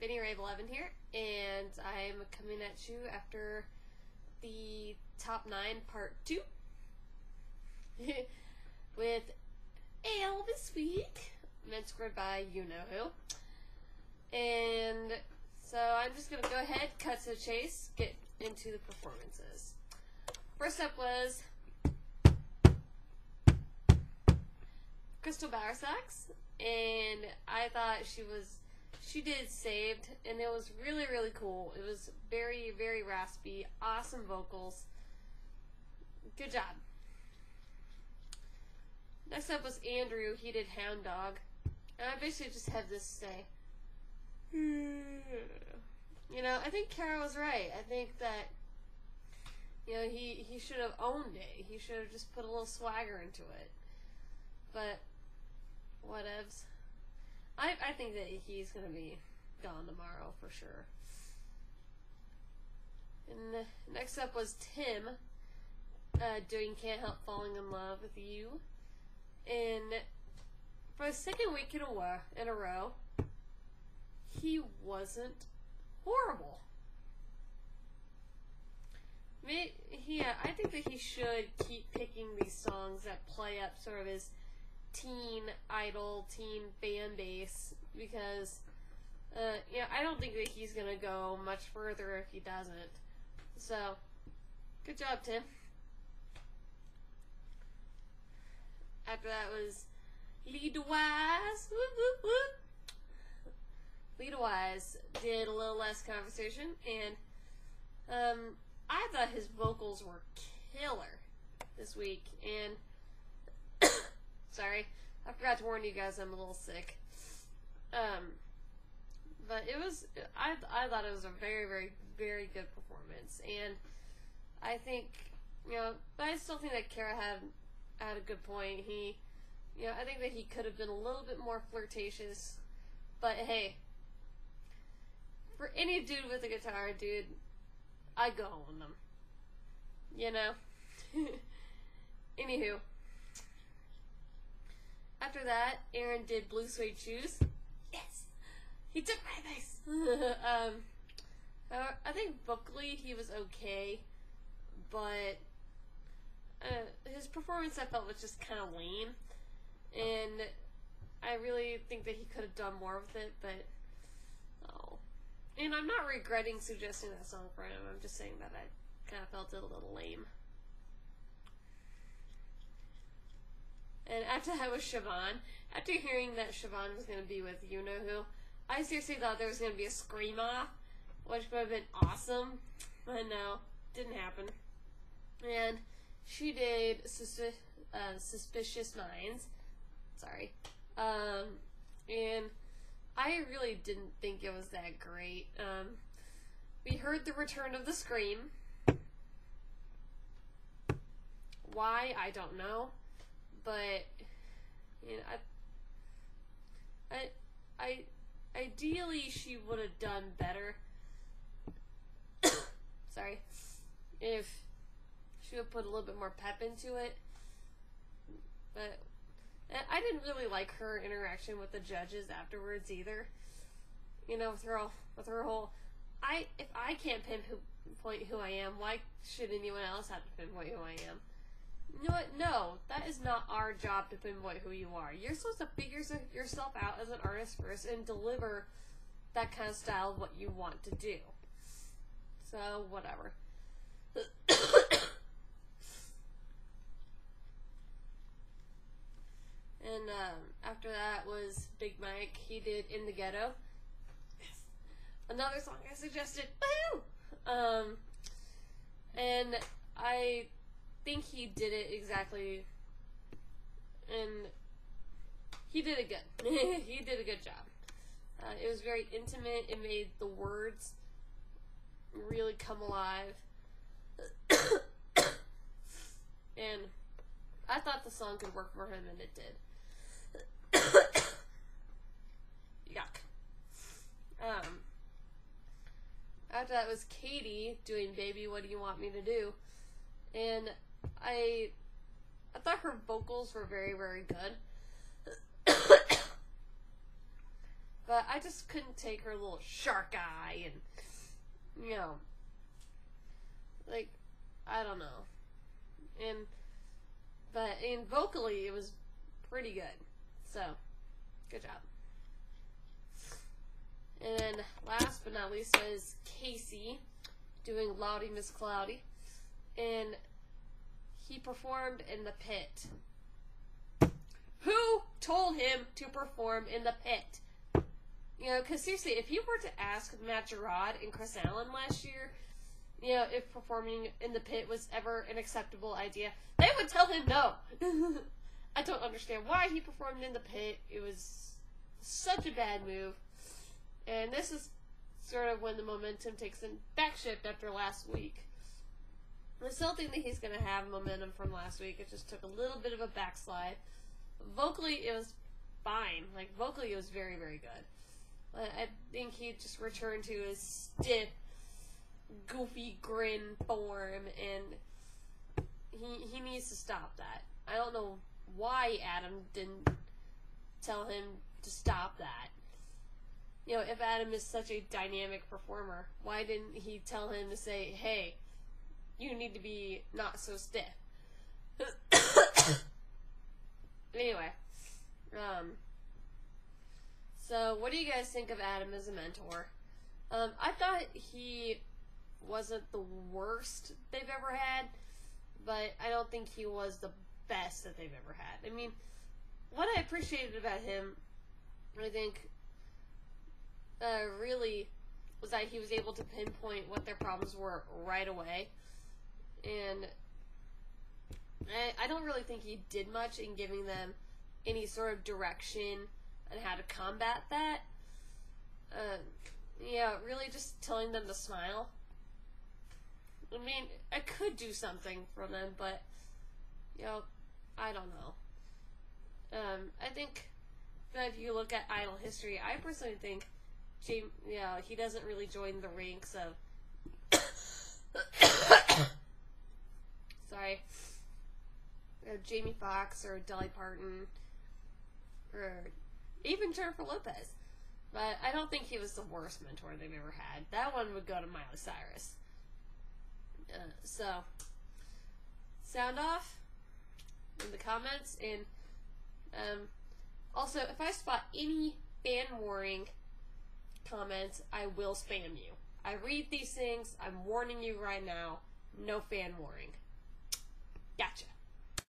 Benny Ray 11 here, and I'm coming at you after the top 9 part 2 with Elvis week, mentored by you-know-who. And so I'm just going to go ahead, cut to the chase, get into the performances. First up was Crystal Bowersox, and I thought she did Saved, and it was really, really cool. It was very, very raspy, awesome vocals. Good job. Next up was Andrew. He did Hound Dog, and I basically just had this to say. You know, I think Kara was right. I think that, you know, he should have owned it. He should have just put a little swagger into it. But whatevs. I think that he's going to be gone tomorrow for sure. And next up was Tim doing Can't Help Falling in Love with You. And for the second week in a row, he wasn't horrible. I think that he should keep picking these songs that play up sort of his teen idol, teen fan base, because I don't think that he's gonna go much further if he doesn't. So, good job, Tim. After that was Leadwise. Leadwise did a little less conversation, and I thought his vocals were killer this week, and sorry, I forgot to warn you guys I'm a little sick. But it was, I thought it was a very, very, very good performance, and I think, but I still think that Kara had a good point. I think that he could have been a little bit more flirtatious, but hey, for any dude with a guitar, dude, I go on them. Anywho. After that, Aaron did Blue Suede Shoes. Yes! He took my advice! I think vocally he was okay, but his performance I felt was just kind of lame, and I really think that he could have done more with it, but and I'm not regretting suggesting that song for him. I'm just saying that I kind of felt it a little lame. And after that was Siobhan. After hearing that Siobhan was going to be with you-know-who, I seriously thought there was going to be a scream-off, which would have been awesome. But no, didn't happen. And she did Suspicious Minds. Sorry. And I really didn't think it was that great. We heard the return of the scream. Why? I don't know. But, I ideally she would have done better. Sorry. If she would put a little bit more pep into it. But I didn't really like her interaction with the judges afterwards either. With her whole, if I can't pinpoint who I am, why should anyone else have to pinpoint who I am? You know what? No, that is not our job to pinpoint who you are. You're supposed to figure yourself out as an artist first and deliver that kind of style of what you want to do. So, whatever. And after that was Big Mike. He did In the Ghetto. Yes. Another song I suggested. Woo! And I think he did it exactly, and he did it good. He did a good job. It was very intimate. It made the words really come alive. And I thought the song could work for him, and it did. Yuck. After that was Katie doing Baby What Do You Want Me to Do? And I thought her vocals were very, very good. But But I just couldn't take her little shark eye and, like, I don't know. But vocally, it was pretty good. So, good job. And then, last but not least, was Casey doing Loudy Miss Cloudy. And he performed in the pit. Who told him to perform in the pit? Because seriously, if you were to ask Matt Gerard and Chris Allen last year, if performing in the pit was ever an acceptable idea, they would tell him no. I don't understand why he performed in the pit. It was such a bad move. And this is sort of when the momentum takes a backshift after last week. I still think that he's going to have momentum from last week. It just took a little bit of a backslide. Vocally, it was fine. Like, vocally, it was very, very good. I think he just returned to his stiff, goofy grin form, and he needs to stop that. I don't know why Adam didn't tell him to stop that. If Adam is such a dynamic performer, why didn't he tell him to say, hey, you need to be not so stiff? Anyway, so what do you guys think of Adam as a mentor? I thought he wasn't the worst they've ever had, but I don't think he was the best that they've ever had. I mean, what I appreciated about him, I think, really was that he was able to pinpoint what their problems were right away. And I don't really think he did much in giving them any sort of direction on how to combat that. Really just telling them to smile. I mean, I could do something for them, but, I don't know. I think that if you look at Idol history, I personally think he doesn't really join the ranks of sorry, Jamie Foxx or Dolly Parton or even Jennifer Lopez. But I don't think he was the worst mentor they've ever had. That one would go to Miley Cyrus. So, sound off in the comments. And also, if I spot any fan-warring comments, I will spam you. I read these things. I'm warning you right now. No fan-warring. Gotcha.